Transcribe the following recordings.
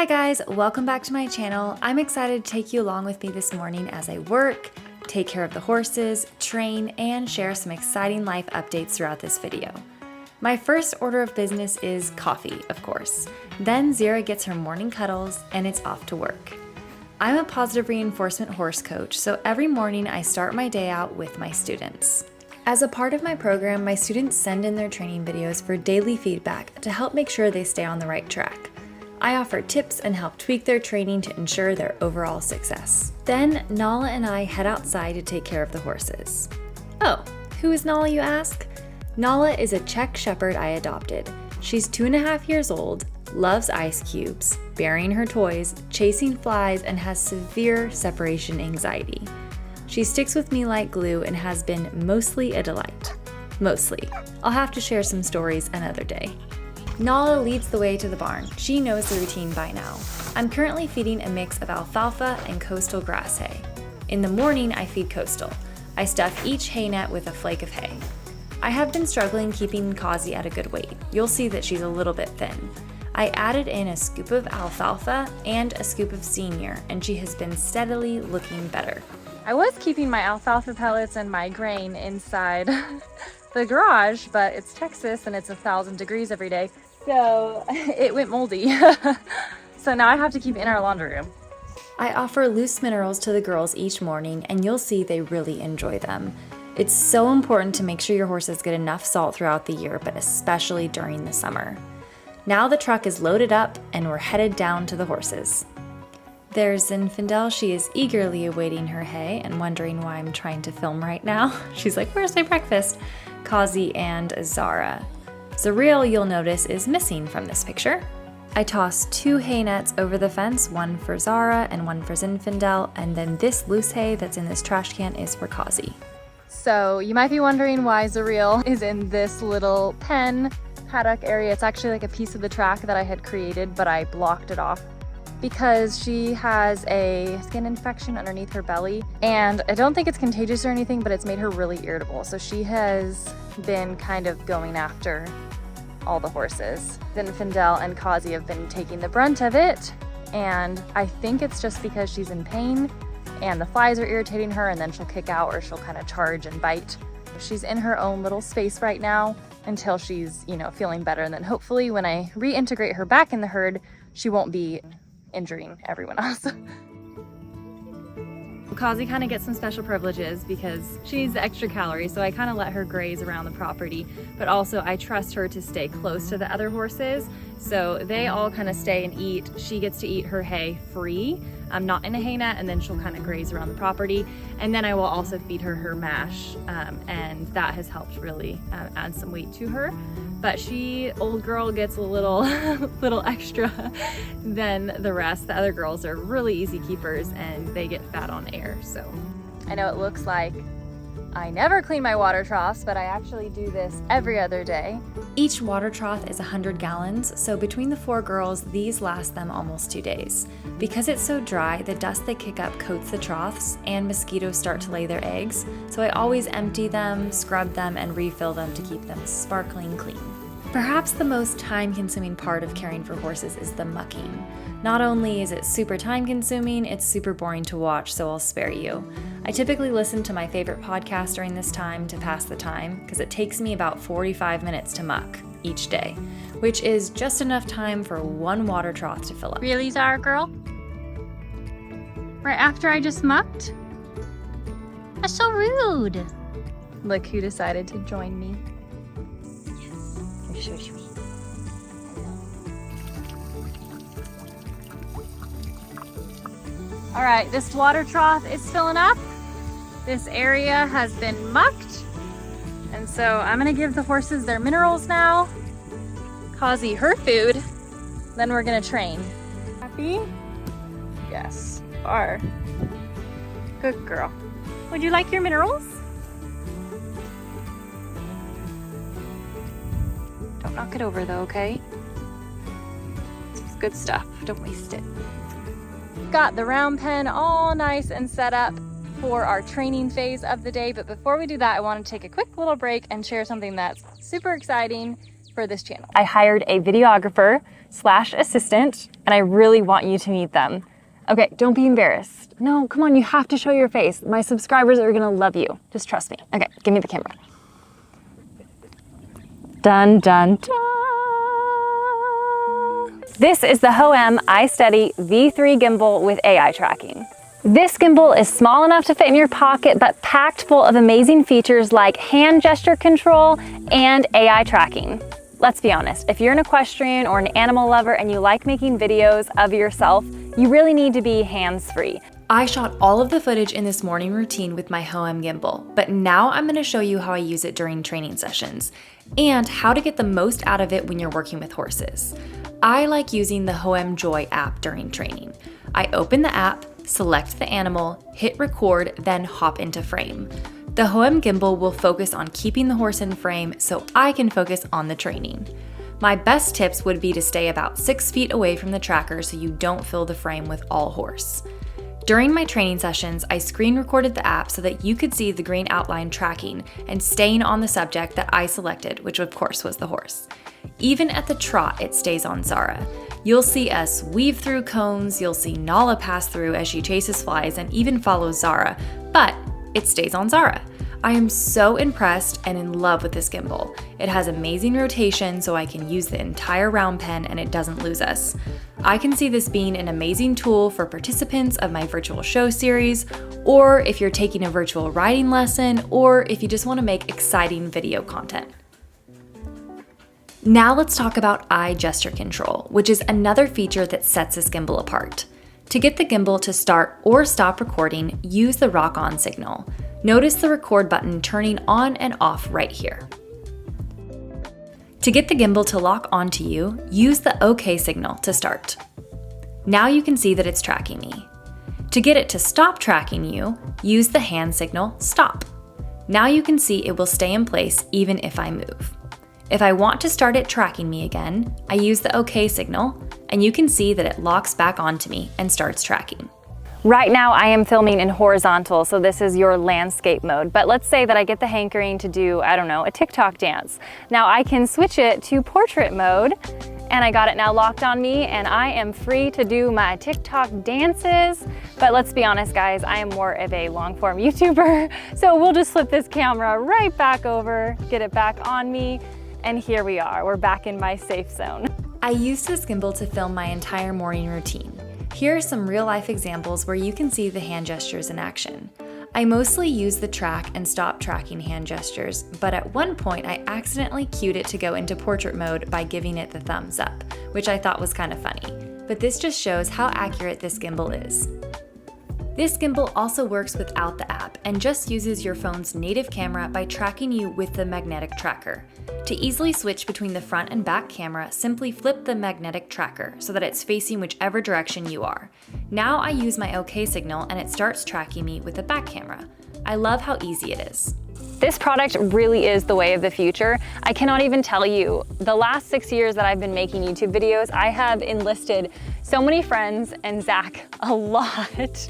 Hi guys, welcome back to my channel. I'm excited to take you along with me this morning as I work, take care of the horses, train, and share some exciting life updates throughout this video. My first order of business is coffee, of course. Then Zira gets her morning cuddles and it's off to work. I'm a positive reinforcement horse coach, so every morning I start my day out with my students. As a part of my program, my students send in their training videos for daily feedback to help make sure they stay on the right track. I offer tips and help tweak their training to ensure their overall success. Then Nala and I head outside to take care of the horses. Oh, who is Nala, you ask? Nala is a Czech shepherd I adopted. She's 2.5 years old, loves ice cubes, burying her toys, chasing flies, and has severe separation anxiety. She sticks with me like glue and has been mostly a delight. Mostly. I'll have to share some stories another day. Nala leads the way to the barn. She knows the routine by now. I'm currently feeding a mix of alfalfa and coastal grass hay. In the morning, I feed coastal. I stuff each hay net with a flake of hay. I have been struggling keeping Kazi at a good weight. You'll see that she's a little bit thin. I added in a scoop of alfalfa and a scoop of senior, and she has been steadily looking better. I was keeping my alfalfa pellets and my grain inside the garage, but it's Texas and it's 1,000 degrees every day, so it went moldy. So now I have to keep it in our laundry room. I offer loose minerals to the girls each morning, and you'll see they really enjoy them. It's so important to make sure your horses get enough salt throughout the year, but especially during the summer. Now the truck is loaded up and we're headed down to the horses. There's Zinfandel. She is eagerly awaiting her hay and wondering why I'm trying to film right now. She's like, where's my breakfast? Kazi and Zara. Zariel, you'll notice, is missing from this picture. I toss 2 hay nets over the fence, one for Zara and one for Zinfandel, and then this loose hay that's in this trash can is for Kazi. So you might be wondering why Zariel is in this little pen paddock area. It's actually like a piece of the track that I had created, but I blocked it off because she has a skin infection underneath her belly, and I don't think it's contagious or anything, but it's made her really irritable. So she has been kind of going after all the horses. Zinfandel and Kazi have been taking the brunt of it, and I think it's just because she's in pain and the flies are irritating her, and then she'll kick out or she'll kind of charge and bite. She's in her own little space right now until she's, feeling better, and then hopefully when I reintegrate her back in the herd, she won't be injuring everyone else. Kazi kind of gets some special privileges because she needs the extra calories, so I kind of let her graze around the property, but also I trust her to stay close to the other horses, so they all kind of stay and eat. She gets to eat her hay free, not in a hay net, and then she'll kind of graze around the property, and then I will also feed her mash, and that has helped really add some weight to her. But old girl, gets a little extra than the rest. The other girls are really easy keepers and they get fat on air. So I know it looks like I never clean my water troughs, but I actually do this every other day. Each water trough is 100 gallons, so between the 4 girls, these last them almost 2 days. Because it's so dry, the dust they kick up coats the troughs, and mosquitoes start to lay their eggs, so I always empty them, scrub them, and refill them to keep them sparkling clean. Perhaps the most time-consuming part of caring for horses is the mucking. Not only is it super time-consuming, it's super boring to watch, so I'll spare you. I typically listen to my favorite podcast during this time to pass the time, because it takes me about 45 minutes to muck each day, which is just enough time for 1 water trough to fill up. Really, Zara girl? Right after I just mucked? That's so rude. Look who decided to join me. So sweet. All right, this water trough is filling up. This area has been mucked. And so I'm gonna give the horses their minerals now. Kazi her food. Then we're gonna train. Happy? Yes, are. Good girl. Would you like your minerals? Don't knock it over though, okay? It's good stuff, don't waste it. Got the round pen all nice and set up for our training phase of the day, but before we do that, I want to take a quick little break and share something that's super exciting for this channel. I hired a videographer assistant, and I really want you to meet them. Okay, don't be embarrassed. No, come on, you have to show your face. My subscribers are gonna love you. Just trust me. Okay, give me the camera. Dun, dun, dun. This is the Hohem iSteady V3 gimbal with AI tracking. This gimbal is small enough to fit in your pocket, but packed full of amazing features like hand gesture control and AI tracking. Let's be honest, if you're an equestrian or an animal lover and you like making videos of yourself, you really need to be hands-free. I shot all of the footage in this morning routine with my Hohem gimbal, but now I'm going to show you how I use it during training sessions and how to get the most out of it when you're working with horses. I like using the Hohem Joy app during training. I open the app, select the animal, hit record, then hop into frame. The Hohem gimbal will focus on keeping the horse in frame so I can focus on the training. My best tips would be to stay about 6 feet away from the tracker so you don't fill the frame with all horse. During my training sessions, I screen recorded the app so that you could see the green outline tracking and staying on the subject that I selected, which of course was the horse. Even at the trot, it stays on Zara. You'll see us weave through cones, you'll see Nala pass through as she chases flies and even follows Zara, but it stays on Zara. I am so impressed and in love with this gimbal. It has amazing rotation so I can use the entire round pen and it doesn't lose us. I can see this being an amazing tool for participants of my virtual show series, or if you're taking a virtual riding lesson, or if you just want to make exciting video content. Now let's talk about eye gesture control, which is another feature that sets this gimbal apart. To get the gimbal to start or stop recording, use the rock on signal. Notice the record button turning on and off right here. To get the gimbal to lock onto you, use the OK signal to start. Now you can see that it's tracking me. To get it to stop tracking you, use the hand signal stop. Now you can see it will stay in place even if I move. If I want to start it tracking me again, I use the OK signal, and you can see that it locks back onto me and starts tracking. Right now I am filming in horizontal, so this is your landscape mode. But let's say that I get the hankering to do, I don't know, a TikTok dance. Now I can switch it to portrait mode, and I got it now locked on me, and I am free to do my TikTok dances. But let's be honest guys, I am more of a long form YouTuber, so we'll just flip this camera right back over, get it back on me, and here we are, we're back in my safe zone. I used this gimbal to film my entire morning routine. Here are some real-life examples where you can see the hand gestures in action. I mostly use the track and stop tracking hand gestures, but at one point I accidentally cued it to go into portrait mode by giving it the thumbs up, which I thought was kind of funny. But this just shows how accurate this gimbal is. This gimbal also works without the app and just uses your phone's native camera by tracking you with the magnetic tracker. To easily switch between the front and back camera, simply flip the magnetic tracker so that it's facing whichever direction you are. Now I use my OK signal and it starts tracking me with the back camera. I love how easy it is. This product really is the way of the future. I cannot even tell you, the last 6 years that I've been making YouTube videos, I have enlisted so many friends and Zach a lot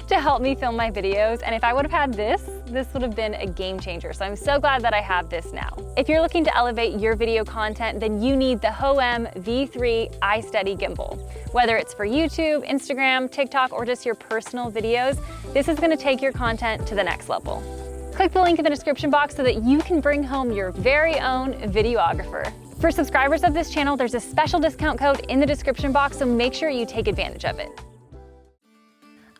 to help me film my videos. And if I would have had this would have been a game changer. So I'm so glad that I have this now. If you're looking to elevate your video content, then you need the Hohem V3 iSteady gimbal. Whether it's for YouTube, Instagram, TikTok, or just your personal videos, this is gonna take your content to the next level. Click the link in the description box so that you can bring home your very own videographer. For subscribers of this channel, there's a special discount code in the description box, so make sure you take advantage of it.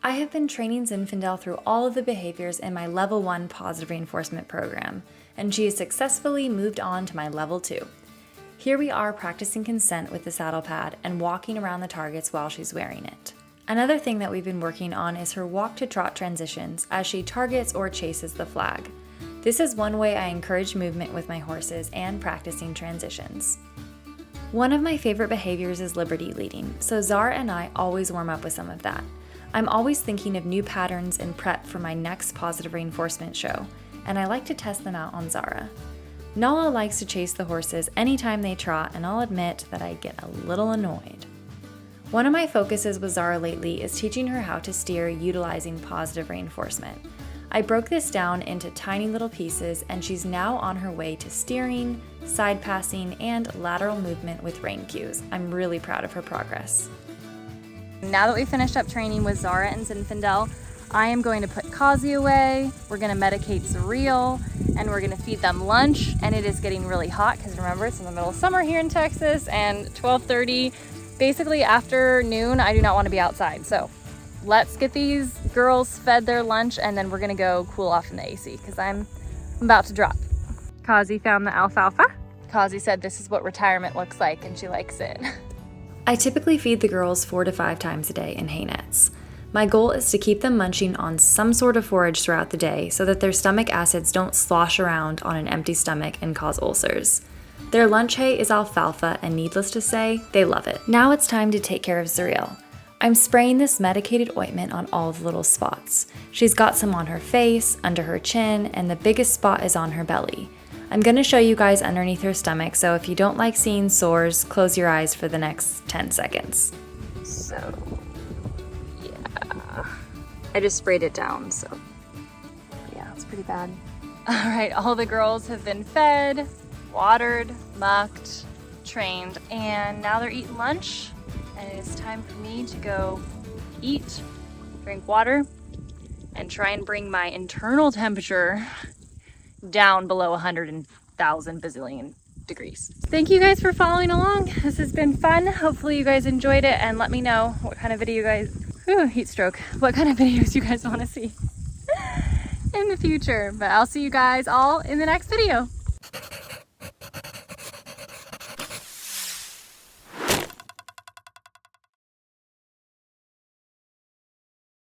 I have been training Zinfandel through all of the behaviors in my Level 1 Positive Reinforcement program, and she has successfully moved on to my Level 2. Here we are practicing consent with the saddle pad and walking around the targets while she's wearing it. Another thing that we've been working on is her walk to trot transitions as she targets or chases the flag. This is one way I encourage movement with my horses and practicing transitions. One of my favorite behaviors is liberty leading, so Zara and I always warm up with some of that. I'm always thinking of new patterns in prep for my next positive reinforcement show, and I like to test them out on Zara. Nala likes to chase the horses anytime they trot, and I'll admit that I get a little annoyed. One of my focuses with Zara lately is teaching her how to steer utilizing positive reinforcement. I broke this down into tiny little pieces and she's now on her way to steering, side passing, and lateral movement with rein cues. I'm really proud of her progress. Now that we finished up training with Zara and Zinfandel, I am going to put Kazi away, we're going to medicate Zuriel, and we're going to feed them lunch. And it is getting really hot because remember, it's in the middle of summer here in Texas, and 12:30, basically after noon, I do not want to be outside. So let's get these girls fed their lunch and then we're going to go cool off in the AC because I'm about to drop. Kazi found the alfalfa. Kazi said this is what retirement looks like and she likes it. I typically feed the girls 4 to 5 times a day in hay nets. My goal is to keep them munching on some sort of forage throughout the day so that their stomach acids don't slosh around on an empty stomach and cause ulcers. Their lunch hay is alfalfa and needless to say, they love it. Now it's time to take care of Zuriel. I'm spraying this medicated ointment on all the little spots. She's got some on her face, under her chin, and the biggest spot is on her belly. I'm going to show you guys underneath her stomach, so if you don't like seeing sores, close your eyes for the next 10 seconds. So, yeah. I just sprayed it down, so yeah, it's pretty bad. All right, all the girls have been fed, watered, mucked, trained, and now they're eating lunch. And it is time for me to go eat, drink water, and try and bring my internal temperature down below 100,000 bazillion degrees. Thank you guys for following along. This has been fun. Hopefully you guys enjoyed it, and let me know what kind of video you guys, heat stroke, what kind of videos you guys want to see in the future. But I'll see you guys all in the next video.